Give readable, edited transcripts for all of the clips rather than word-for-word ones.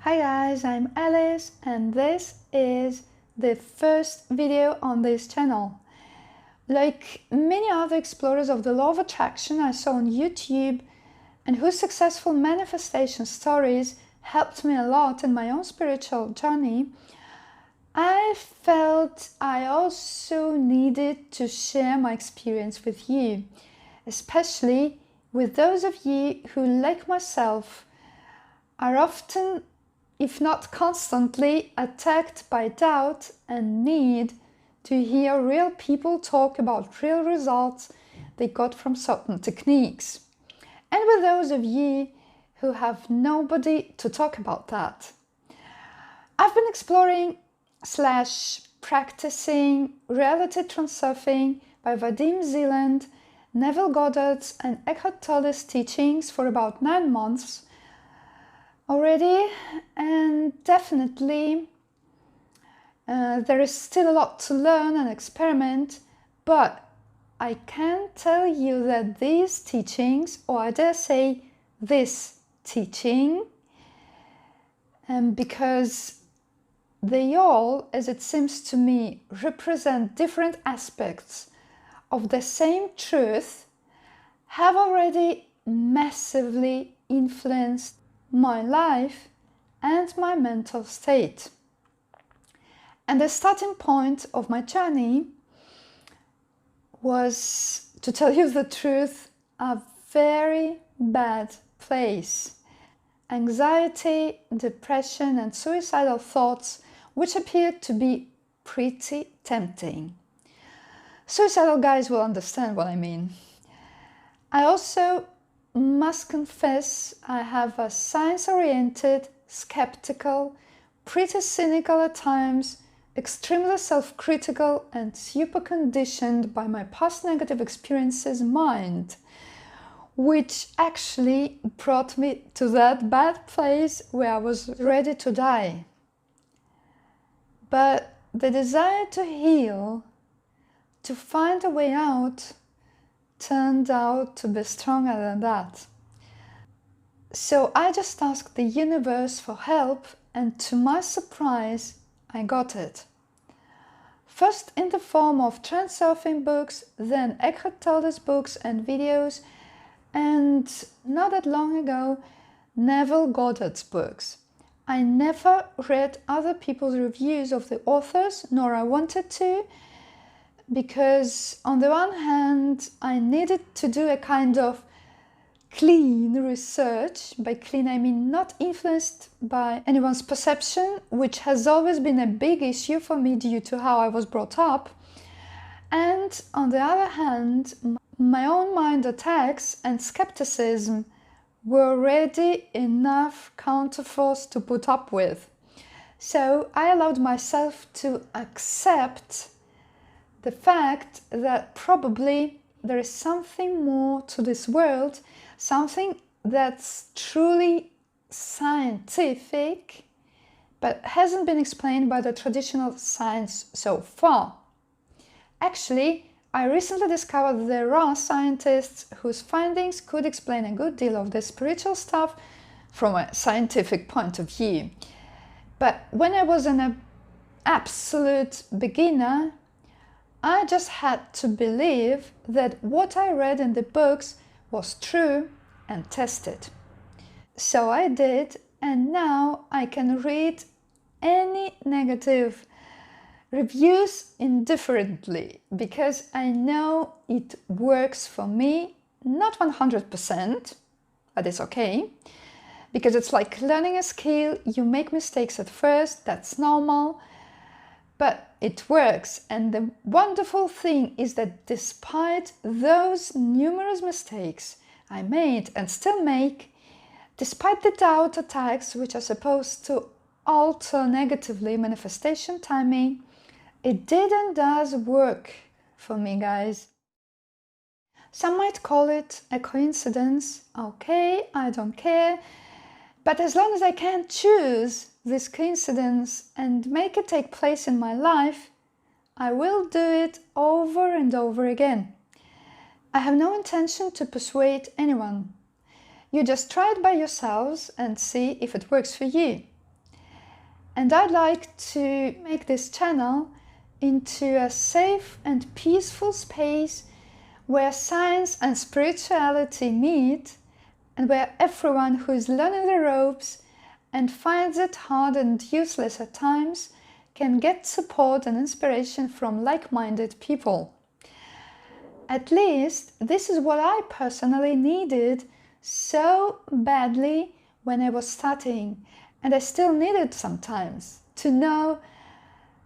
Hi guys, I'm Alice and this is the first video on this channel. Like many other explorers of the law of attraction I saw on YouTube and whose successful manifestation stories helped me a lot in my own spiritual journey, I felt I also needed to share my experience with you, especially with those of you who, like myself, are often, if not constantly, attacked by doubt and need to hear real people talk about real results they got from certain techniques. And with those of you who have nobody to talk about that. I've been exploring / practicing reality transurfing by Vadim Zeland, Neville Goddard's and Eckhart Tolle's teachings for about 9 months already, and definitely there is still a lot to learn and experiment, but I can tell you that these teachings, or I dare say this teaching, because they all, as it seems to me, represent different aspects of the same truth, have already massively influenced my life and my mental state. And the starting point of my journey was, to tell you the truth, a very bad place. Anxiety, depression and suicidal thoughts, which appeared to be pretty tempting. Suicidal guys will understand what I mean. I also must confess I have a science-oriented, skeptical, pretty cynical at times, extremely self-critical and super conditioned by my past negative experiences mind, which actually brought me to that bad place where I was ready to die. But the desire to heal, to find a way out, turned out to be stronger than that. So I just asked the universe for help, and to my surprise, I got it. First in the form of Transurfing books, then Eckhart Tolle's books and videos, and not that long ago, Neville Goddard's books. I never read other people's reviews of the authors, nor I wanted to, because on the one hand, I needed to do a kind of clean research. By clean, I mean not influenced by anyone's perception, which has always been a big issue for me due to how I was brought up. And on the other hand, my own mind attacks and skepticism were already enough counterforce to put up with. So I allowed myself to accept the fact that probably there is something more to this world, something that's truly scientific, but hasn't been explained by the traditional science so far. Actually, I recently discovered there are scientists whose findings could explain a good deal of the spiritual stuff from a scientific point of view. But when I was an absolute beginner, I just had to believe that what I read in the books was true and test it. So I did, and now I can read any negative reviews indifferently because I know it works for me, not 100%, but it's okay, because it's like learning a skill. You make mistakes at first, that's normal, but it works. And the wonderful thing is that despite those numerous mistakes I made and still make, despite the doubt attacks which are supposed to alter negatively manifestation timing, it did and does work for me, guys. Some might call it a coincidence. Okay, I don't care. But as long as I can choose this coincidence and make it take place in my life, I will do it over and over again. I have no intention to persuade anyone. You just try it by yourselves and see if it works for you. And I'd like to make this channel into a safe and peaceful space where science and spirituality meet, and where everyone who is learning the ropes and finds it hard and useless at times can get support and inspiration from like-minded people. At least this is what I personally needed so badly when I was starting, and I still need it sometimes, to know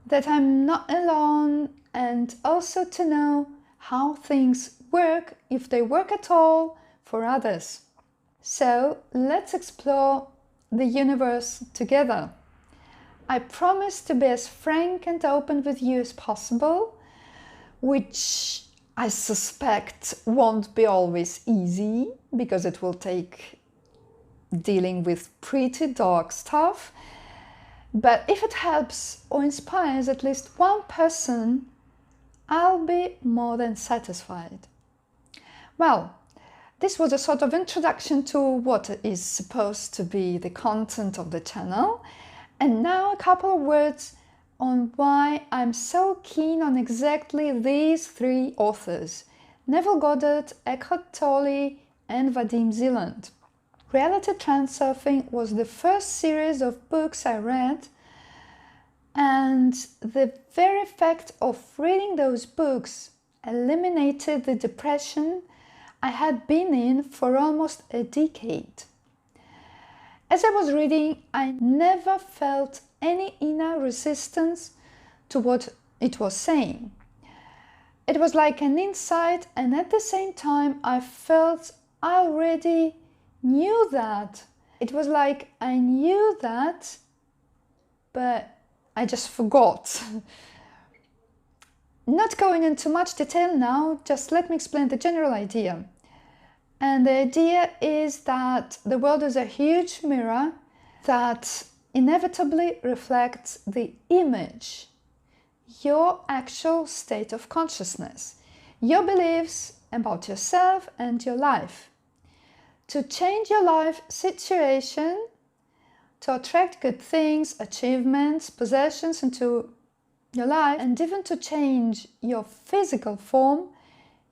that I'm not alone, and also to know how things work, if they work at all, for others. So let's explore the universe together. I promise to be as frank and open with you as possible, which I suspect won't be always easy, because it will take dealing with pretty dark stuff. But if it helps or inspires at least one person, I'll be more than satisfied. Well, this was a sort of introduction to what is supposed to be the content of the channel. And now a couple of words on why I'm so keen on exactly these three authors: Neville Goddard, Eckhart Tolle, and Vadim Zeland. Reality Transurfing was the first series of books I read, and the very fact of reading those books eliminated the depression I had been in for almost a decade. As I was reading, I never felt any inner resistance to what it was saying. It was like an insight, and at the same time I felt I already knew that. It was like I knew that, but I just forgot. Not going into much detail now, just let me explain the general idea. And the idea is that the world is a huge mirror that inevitably reflects the image, your actual state of consciousness, your beliefs about yourself and your life. To change your life situation, to attract good things, achievements, possessions into your life, and even to change your physical form,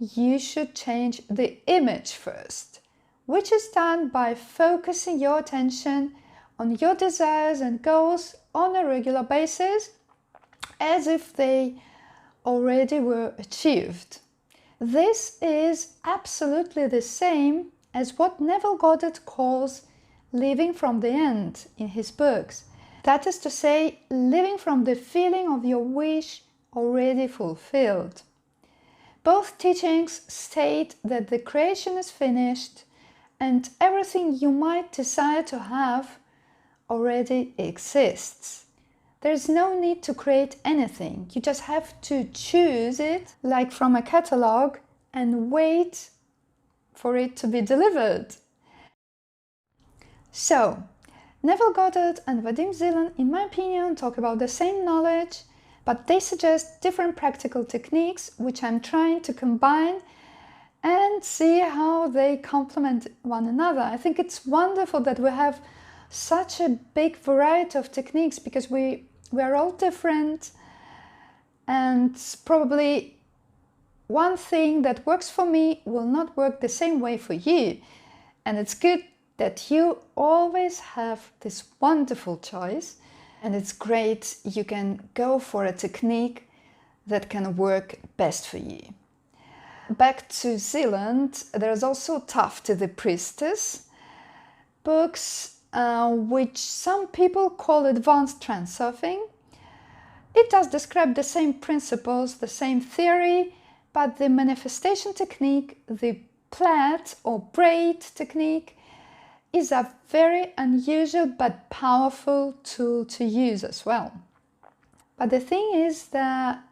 you should change the image first, which is done by focusing your attention on your desires and goals on a regular basis, as if they already were achieved. This is absolutely the same as what Neville Goddard calls living from the end in his books. That is to say, living from the feeling of your wish already fulfilled. Both teachings state that the creation is finished and everything you might desire to have already exists. There is no need to create anything. You just have to choose it, like from a catalog, and wait for it to be delivered. So, Neville Goddard and Vadim Zeland, in my opinion, talk about the same knowledge, but they suggest different practical techniques, which I'm trying to combine and see how they complement one another. I think it's wonderful that we have such a big variety of techniques, because we are all different, and probably one thing that works for me will not work the same way for you. And it's good that you always have this wonderful choice, and it's great you can go for a technique that can work best for you. Back to Zealand, there's also Tufty the Priestess books, which some people call advanced transurfing. It does describe the same principles, the same theory, but the manifestation technique, the plait or braid technique, is a very unusual but powerful tool to use as well. But the thing is that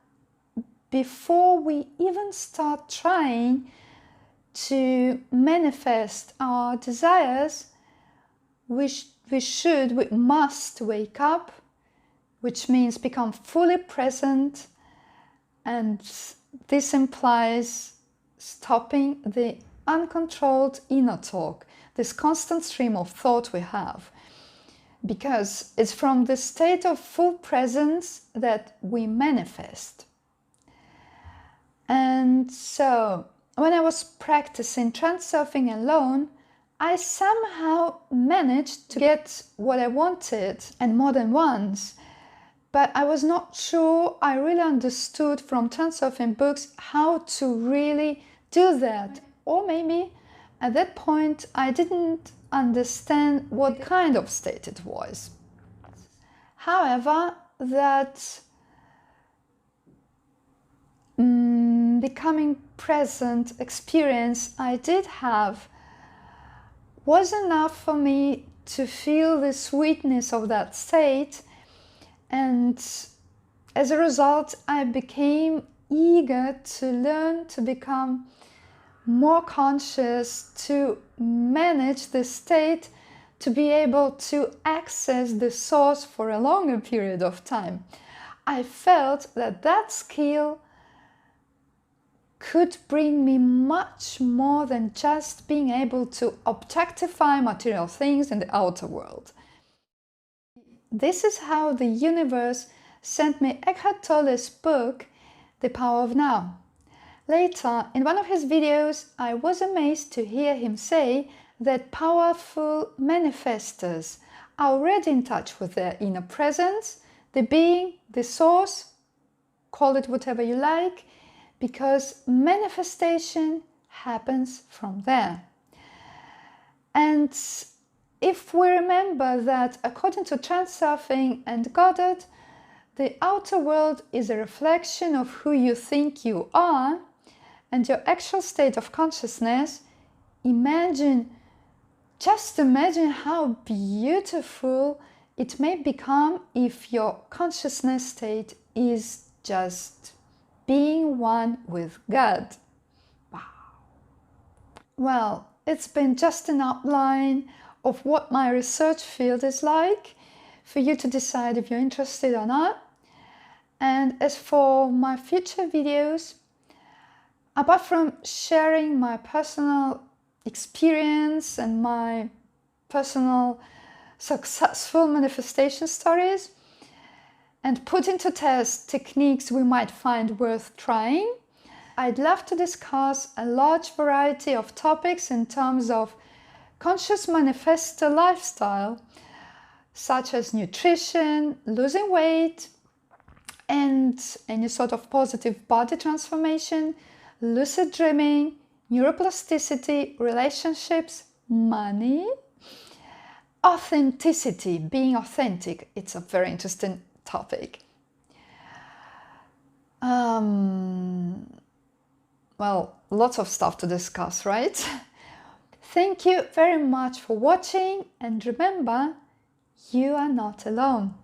before we even start trying to manifest our desires, we must wake up, which means become fully present, and this implies stopping the uncontrolled inner talk, this constant stream of thought we have. because it's from the state of full presence that we manifest. And so, when I was practicing transurfing alone, I somehow managed to get what I wanted, and more than once. But I was not sure I really understood from transurfing books how to really do that. Or maybe at that point I didn't understand what kind of state it was. However, that becoming present experience I did have was enough for me to feel the sweetness of that state, and as a result I became eager to learn to become more conscious, to manage the state, to be able to access the source for a longer period of time. I felt that that skill could bring me much more than just being able to objectify material things in the outer world. This is how the universe sent me Eckhart Tolle's book, The Power of Now. Later, in one of his videos, I was amazed to hear him say that powerful manifestors are already in touch with their inner presence, the being, the source, call it whatever you like, because manifestation happens from there. And if we remember that according to Transurfing and Goddard, the outer world is a reflection of who you think you are and your actual state of consciousness, just imagine how beautiful it may become if your consciousness state is just being one with God. Wow. Well, it's been just an outline of what my research field is like for you to decide if you're interested or not. And as for my future videos, apart from sharing my personal experience and my personal successful manifestation stories, and putting to test techniques we might find worth trying, I'd love to discuss a large variety of topics in terms of conscious manifestor lifestyle, such as nutrition, losing weight, and any sort of positive body transformation, lucid dreaming, neuroplasticity, relationships, money, authenticity, being authentic. It's a very interesting topic. Well, lots of stuff to discuss, right? Thank you very much for watching, and remember, you are not alone.